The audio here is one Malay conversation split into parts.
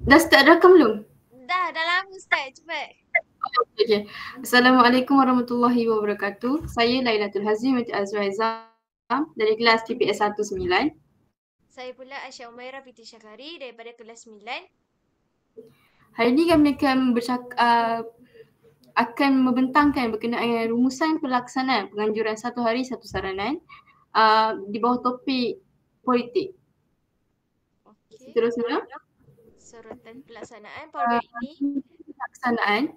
Dah start rakam belum? Dah lama start, cepat. Okay. Assalamualaikum warahmatullahi wabarakatuh. Saya Lailatul Hazim binti Azra Aizam dari kelas TPS 19. Saya pula Aisyah Umairah binti Syakari daripada kelas 9. Hari ini kami akan membentangkan berkenaan dengan rumusan pelaksanaan penganjuran satu hari satu saranan di bawah topik politik. Okey. Seterusnya, Sorotan pelaksanaan program ini. pelaksanaan.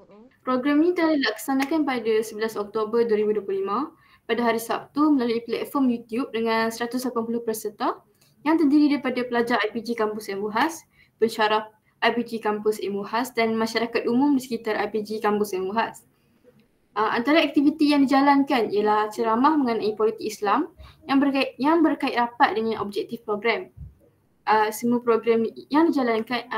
Mm-mm. Program ini telah dilaksanakan pada 11 Oktober 2025 pada hari Sabtu melalui platform YouTube dengan 180 peserta yang terdiri daripada pelajar IPG Kampus MUHAS, pensyarah IPG Kampus MUHAS dan masyarakat umum di sekitar IPG Kampus MUHAS. Antara aktiviti yang dijalankan ialah ceramah mengenai politik Islam yang berkait rapat dengan objektif program. Semua program yang dijalankan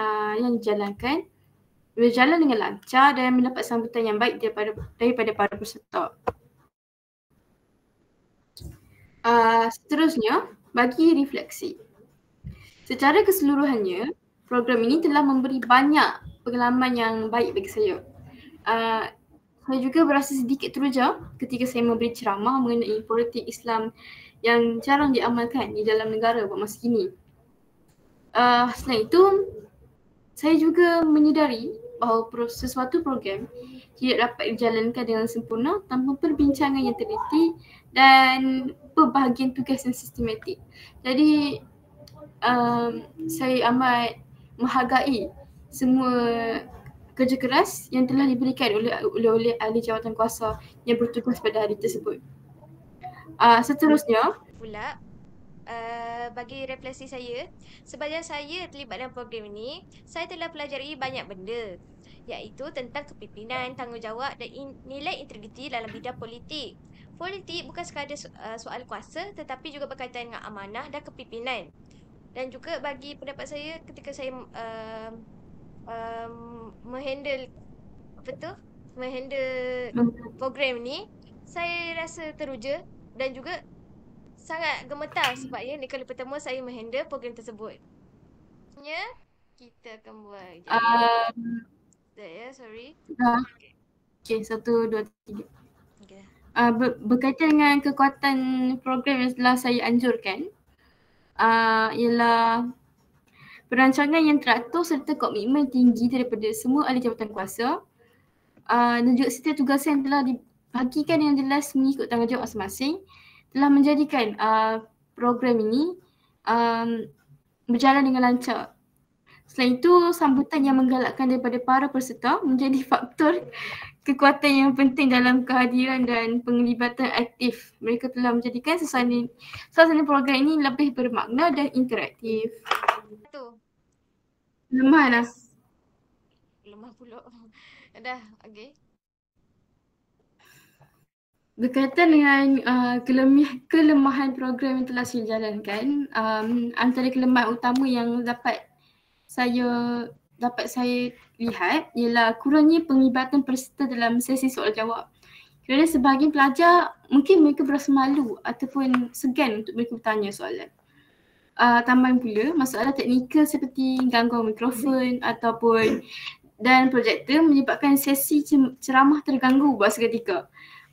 berjalan dengan lancar dan mendapat sambutan yang baik daripada para peserta. Seterusnya, bagi refleksi. Secara keseluruhannya, program ini telah memberi banyak pengalaman yang baik bagi saya. Saya juga berasa sedikit teruja ketika saya memberi ceramah mengenai politik Islam yang jarang diamalkan di dalam negara buat masa kini. Selain itu, saya juga menyedari bahawa sesuatu program tidak dapat dijalankan dengan sempurna tanpa perbincangan yang teliti dan pembahagian tugas yang sistematik. Jadi saya amat menghargai semua kerja keras yang telah diberikan oleh ahli jawatan kuasa yang bertugas pada hari tersebut. Seterusnya, Pula, bagi refleksi saya, sepanjang saya terlibat dalam program ini, saya telah pelajari banyak benda, iaitu tentang kepimpinan, tanggungjawab dan nilai integriti dalam bidang politik. Politik bukan sekadar soal kuasa tetapi juga berkaitan dengan amanah dan kepimpinan. Dan juga bagi pendapat saya ketika saya menghandle apa tu? Menghandle program ni, saya rasa teruja dan juga sangat gemetar sebabnya ni kali pertama saya menghandle program tersebut. Kita akan buat sekejap ya. Sekejap ya, sorry. okay, 1, 2, 3. Okay. Berkaitan dengan kekuatan program yang telah saya anjurkan, ialah perancangan yang teratur serta komitmen tinggi daripada semua ahli jawatan kuasa dan juga setiap tugasan yang telah dibahagikan yang jelas mengikut tanggungjawab masing-masing telah menjadikan program ini berjalan dengan lancar. Selain itu, sambutan yang menggalakkan daripada para peserta menjadi faktor kekuatan yang penting dalam kehadiran dan penglibatan aktif. Mereka telah menjadikan suasana program ini lebih bermakna dan interaktif. Tu. Lemah lah. Lemah pula. Dah, okey. Berkaitan dengan kelemahan program yang telah saya jalankan, antara kelemahan utama yang dapat saya lihat ialah kurangnya penglibatan peserta dalam sesi soal jawab. Kerana sebahagian pelajar mungkin mereka berasa malu ataupun segan untuk mereka bertanya soalan. Tambahan pula, masalah teknikal seperti gangguan mikrofon ataupun dan projektor menyebabkan sesi ceramah terganggu buat seketika.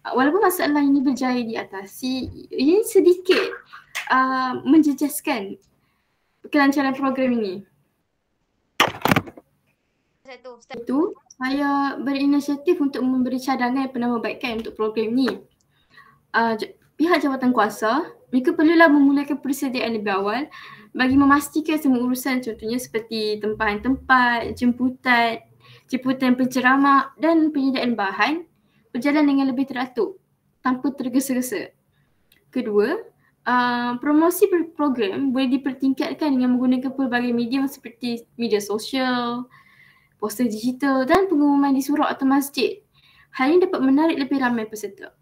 Walaupun masalah ini berjaya diatasi, ini sedikit menjejaskan kelancaran program ini. Itu, saya berinisiatif untuk memberi cadangan penambahbaikan untuk program ini. Pihak jawatan kuasa, mereka perlulah memulakan persediaan lebih awal bagi memastikan semua urusan contohnya seperti tempahan tempat, jemputan penceramah dan penyediaan bahan berjalan dengan lebih teratur tanpa tergesa-gesa. Kedua, promosi program boleh dipertingkatkan dengan menggunakan pelbagai medium seperti media sosial, poster digital dan pengumuman di surau atau masjid. Hal ini dapat menarik lebih ramai peserta.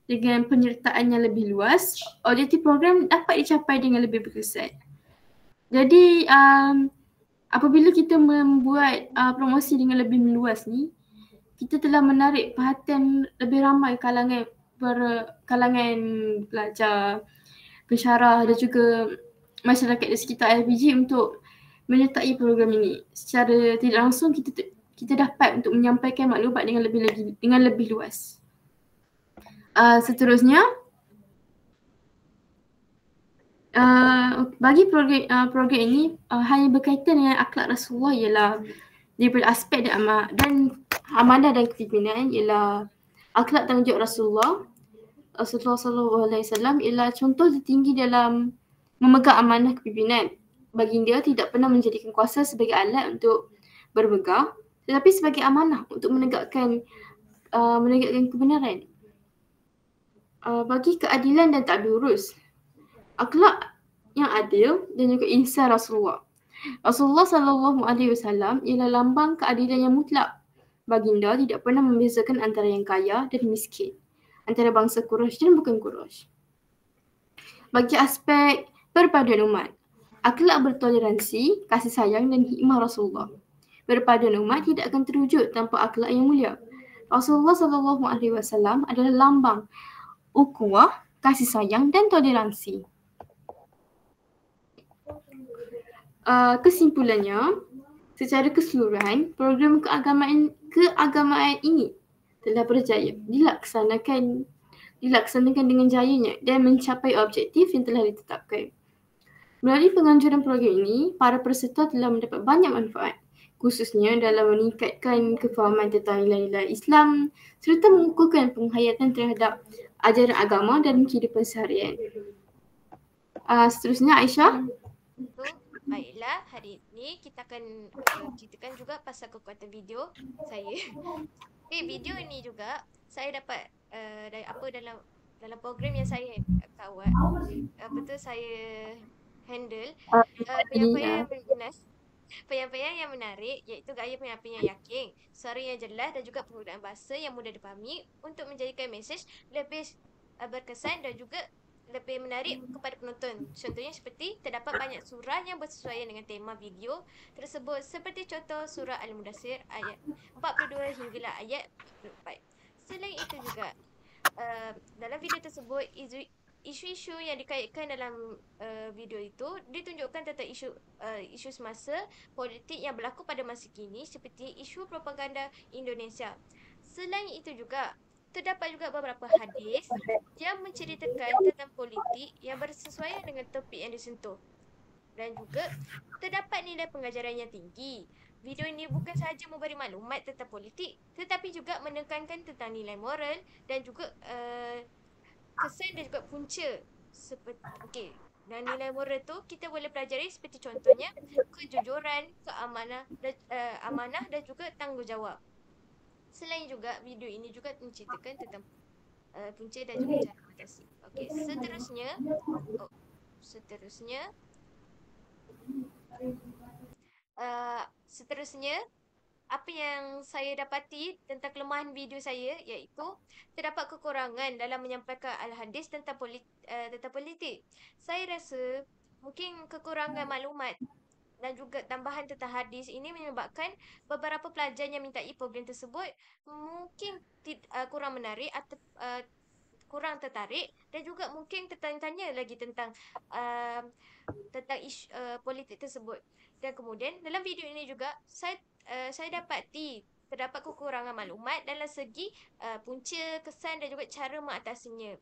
Dengan penyertaan yang lebih luas, objektif program dapat dicapai dengan lebih berkesan. Jadi, apabila kita membuat promosi dengan lebih meluas ni, kita telah menarik perhatian lebih ramai kalangan pelajar, pensyarah dan juga masyarakat di sekitar LPG untuk menyertai program ini. Secara tidak langsung kita dapat untuk menyampaikan maklumat dengan lebih luas. Seterusnya, bagi program ini hanya berkaitan dengan akhlak Rasulullah ialah daripada aspek dan amanah dan kepimpinan ialah akhlak tanggungjawab Rasulullah Sallallahu Alaihi Wasallam ialah contoh tertinggi dalam memegang amanah kepimpinan. Baginda tidak pernah menjadikan kuasa sebagai alat untuk bermegah, tetapi sebagai amanah untuk menegakkan kebenaran. Bagi keadilan dan tak diurus, akhlak yang adil dan juga insan Rasulullah. Rasulullah Sallallahu Alaihi Wasallam ialah lambang keadilan yang mutlak. Baginda tidak pernah membezakan antara yang kaya dan miskin, antara bangsa Quraisy dan bukan Quraisy. Bagi aspek perpaduan umat, akhlak bertoleransi, kasih sayang dan hikmah Rasulullah. Perpaduan umat tidak akan terwujud tanpa akhlak yang mulia. Rasulullah Sallallahu Alaihi Wasallam adalah lambang ukhuwah, kasih sayang dan toleransi. Kesimpulannya, secara keseluruhan, program keagamaan ini telah berjaya dilaksanakan dengan jayanya dan mencapai objektif yang telah ditetapkan. Melalui penganjuran program ini, para peserta telah mendapat banyak manfaat, khususnya dalam meningkatkan kefahaman tentang nilai-nilai Islam serta mengukuhkan penghayatan terhadap ajaran agama dan kehidupan seharian. Seterusnya, Aisyah. Baiklah, hari ini kita akan ceritakan juga pasal kekuatan video saya. Video ini juga saya dapat dalam program yang saya kawal. Saya handle penyampaian yang menarik, iaitu gaya penyampaian yang yakin, suara yang jelas dan juga penggunaan bahasa yang mudah dipahami untuk menjadikan mesej lebih berkesan dan juga lebih menarik kepada penonton. Contohnya seperti terdapat banyak surah yang bersesuaian dengan tema video tersebut, seperti contoh surah Al-Mudaththir ayat 42 hinggalah ayat 44. Selain itu juga dalam video tersebut, isu-isu yang dikaitkan dalam video itu ditunjukkan tentang isu semasa politik yang berlaku pada masa kini, seperti isu propaganda Indonesia. Selain itu juga terdapat juga beberapa hadis yang menceritakan tentang politik yang bersesuaian dengan topik yang disentuh. Dan juga terdapat nilai pengajaran yang tinggi. Video ini bukan sahaja memberi maklumat tentang politik, tetapi juga menekankan tentang nilai moral dan juga kesan dan juga punca. Dan nilai moral tu kita boleh pelajari seperti contohnya kejujuran, amanah dan juga tanggungjawab. Selain juga, video ini juga menceritakan tentang punca dan juga cara mengatasi. Seterusnya, apa yang saya dapati tentang kelemahan video saya, iaitu terdapat kekurangan dalam menyampaikan al-hadis tentang politik. Saya rasa mungkin kekurangan maklumat dan juga tambahan tentang hadis ini menyebabkan beberapa pelajar yang mintai program tersebut mungkin kurang menarik atau kurang tertarik, dan juga mungkin tertanya-tanya lagi tentang isu politik tersebut. Dan kemudian dalam video ini juga saya dapati terdapat kekurangan maklumat dalam segi punca, kesan dan juga cara mengatasinya.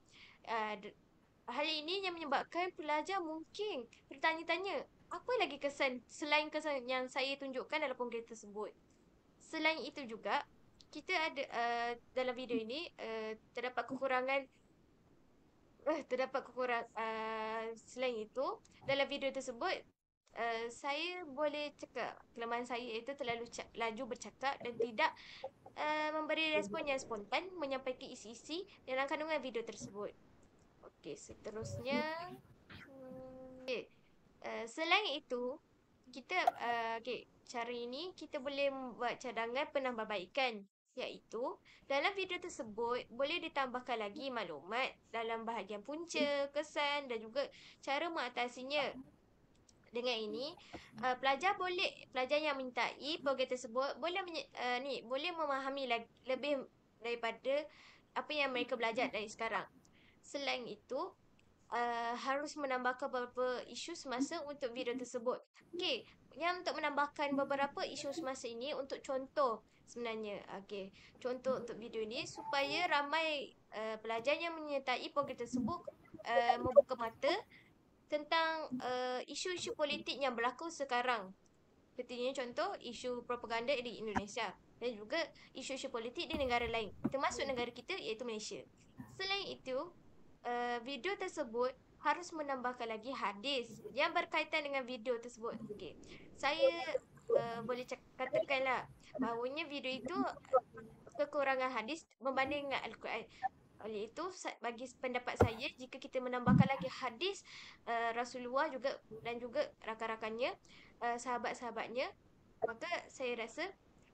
Hal ini yang menyebabkan pelajar mungkin bertanya-tanya, apa lagi kesan selain kesan yang saya tunjukkan dalam program tersebut. Selain itu juga, kita ada dalam video ini terdapat kekurangan selain itu, dalam video tersebut saya boleh cakap kelemahan saya iaitu terlalu laju bercakap dan tidak memberi respon yang spontan menyampaikan isi-isi dalam kandungan video tersebut. Seterusnya, selain itu, kita cara ini kita boleh buat cadangan penambahbaikan, iaitu dalam video tersebut boleh ditambahkan lagi maklumat dalam bahagian punca, kesan dan juga cara mengatasinya. Dengan ini, pelajar yang mintai program tersebut boleh memahami lebih daripada apa yang mereka belajar dari sekarang. Selain itu, harus menambahkan beberapa isu semasa untuk video tersebut. Okey, yang untuk menambahkan beberapa isu semasa ini untuk contoh sebenarnya. Okey, contoh untuk video ini supaya ramai pelajar yang menyertai program tersebut membuka mata tentang isu-isu politik yang berlaku sekarang. Sepertinya contoh isu propaganda di Indonesia dan juga isu-isu politik di negara lain, termasuk negara kita iaitu Malaysia. Selain itu, video tersebut harus menambahkan lagi hadis yang berkaitan dengan video tersebut. Okey, saya boleh katakanlah bahawanya video itu kekurangan hadis berbanding dengan Al-Quran. Oleh itu, bagi pendapat saya, jika kita menambahkan lagi hadis Rasulullah juga dan juga rakan-rakannya, sahabat-sahabatnya, maka saya rasa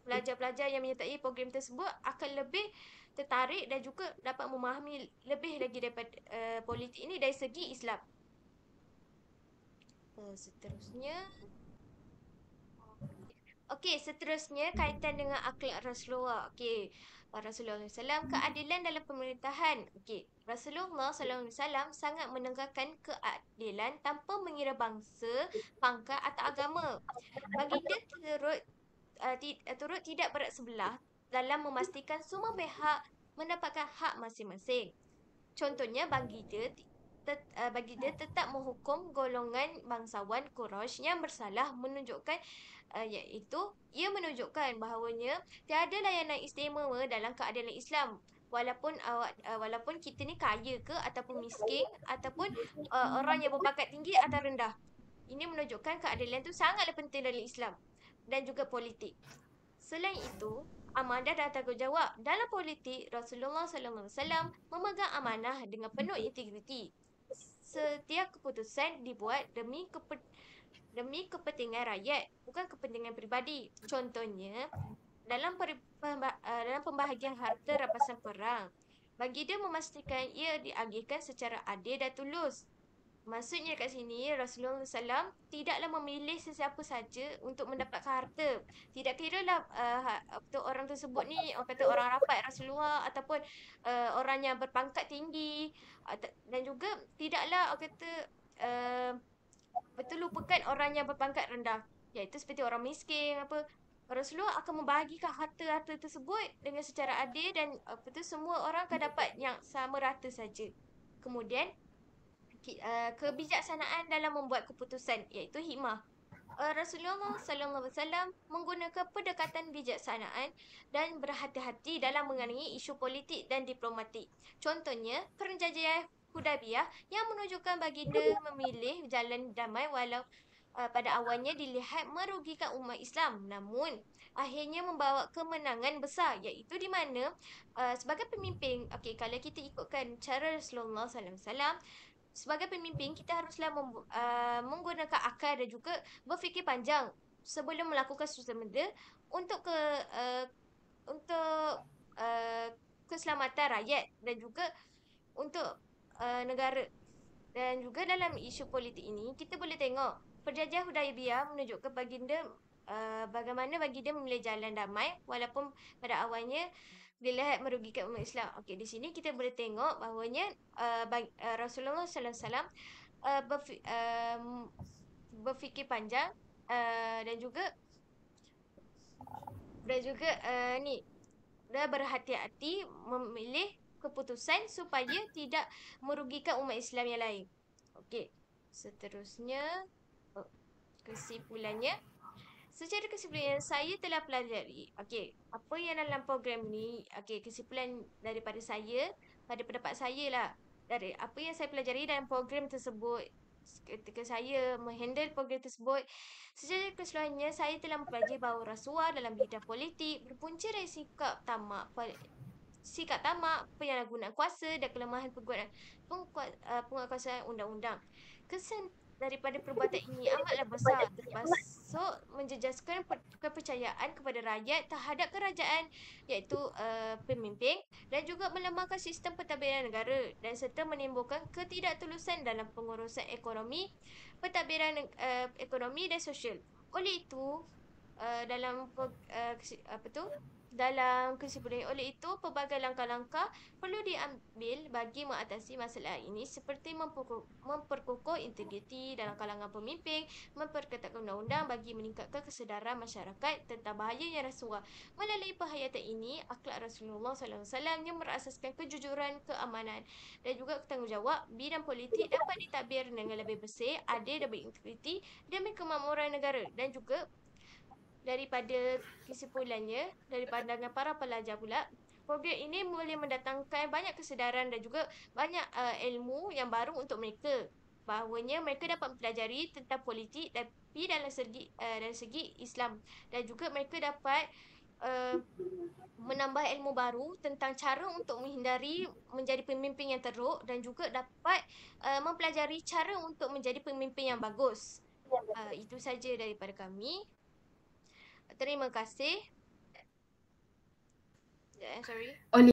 pelajar-pelajar yang menyertai program tersebut akan lebih tertarik dan juga dapat memahami lebih lagi daripada politik ini dari segi Islam. Seterusnya, okey, seterusnya kaitan dengan akhlak Rasulullah. Okey, Rasulullah SAW, keadilan dalam pemerintahan. Okey, Rasulullah SAW sangat menegakkan keadilan tanpa mengira bangsa, pangkat atau agama. Baginda turut tidak berat sebelah dalam memastikan semua pihak mendapatkan hak masing-masing. Contohnya, baginda tetap menghukum golongan bangsawan Quraisy yang bersalah iaitu ia menunjukkan bahawanya tiada layanan istimewa dalam keadilan Islam. Walaupun kita ni kaya ke ataupun miskin ataupun orang yang berpangkat tinggi atau rendah. Ini menunjukkan keadilan itu sangatlah penting dalam Islam dan juga politik. Selain itu, amanah dan tanggungjawab dalam politik, Rasulullah SAW memegang amanah dengan penuh integriti. Setiap keputusan dibuat demi kepentingan rakyat, bukan kepentingan peribadi. Contohnya, dalam pembahagian harta rampasan perang, baginda memastikan ia diagihkan secara adil dan tulus. Maksudnya kat sini, Rasulullah SAW tidaklah memilih sesiapa saja untuk mendapatkan harta. Tidak kira lah orang tersebut ni, orang kata orang rapat Rasulullah ataupun orang yang berpangkat tinggi. Dan juga tidaklah orang kata betul lupakan orang yang berpangkat rendah. Iaitu seperti orang miskin apa. Rasulullah akan membahagikan harta-harta tersebut dengan secara adil dan semua orang akan dapat yang sama rata saja. Kemudian, kebijaksanaan dalam membuat keputusan iaitu hikmah. Rasulullah SAW menggunakan pendekatan bijaksanaan dan berhati-hati dalam mengenai isu politik dan diplomatik. Contohnya, perjanjian Hudaybiyah yang menunjukkan baginda memilih jalan damai walau pada awalnya dilihat merugikan umat Islam, namun akhirnya membawa kemenangan besar, iaitu di mana sebagai pemimpin, okey, kalau kita ikutkan cara Rasulullah SAW, sebagai pemimpin kita haruslah menggunakan akal dan juga berfikir panjang sebelum melakukan sesuatu benda untuk untuk uh, keselamatan rakyat dan juga untuk negara. Dan juga dalam isu politik ini kita boleh tengok perjanjian Hudaybiyah menunjukkan baginda bagaimana baginda memilih jalan damai walaupun pada awalnya dilihat merugikan umat Islam. Okey, di sini kita boleh tengok bahawanya Rasulullah sallallahu alaihi wasallam berfikir panjang dan juga ni dia berhati-hati memilih keputusan supaya tidak merugikan umat Islam yang lain. Okey, seterusnya kesimpulannya. Secara kesimpulan saya telah pelajari, okey, apa yang dalam program ni, okey, kesimpulan daripada saya, pada pendapat saya lah, dari apa yang saya pelajari dalam program tersebut, ketika saya menghandle program tersebut, secara keseluruhannya saya telah mempelajari bahawa rasuah dalam bidang politik berpunca dari sikap tamak, penyalahgunaan kuasa dan kelemahan penguatkuasaan undang-undang. Kesan daripada perbuatan ini amatlah besar, termasuk menjejaskan kepercayaan kepada rakyat terhadap kerajaan iaitu pemimpin dan juga melemahkan sistem pentadbiran negara dan serta menimbulkan ketidaktulusan dalam pengurusan ekonomi, pentadbiran ekonomi dan sosial. Oleh itu, dalam Dalam kesimpulan oleh itu, pelbagai langkah-langkah perlu diambil bagi mengatasi masalah ini seperti memperkukuh integriti dalam kalangan pemimpin, memperketatkan undang-undang bagi meningkatkan kesedaran masyarakat tentang bahayanya rasuah. Melalui penghayatan ini, akhlak Rasulullah SAW yang berasaskan kejujuran, keamanan dan juga bertanggungjawab, bidang politik dapat ditadbir dengan lebih bersih, adil dan berintegriti demi kemakmuran negara. Dan juga daripada kesimpulannya, dari pandangan para pelajar pula, program ini boleh mendatangkan banyak kesedaran dan juga banyak ilmu yang baru untuk mereka. Bahawanya mereka dapat mempelajari tentang politik tapi dalam segi Islam. Dan juga mereka dapat uh, menambah ilmu baru tentang cara untuk menghindari menjadi pemimpin yang teruk dan juga dapat mempelajari cara untuk menjadi pemimpin yang bagus. Itu saja daripada kami. Terima kasih. Sorry. Oleh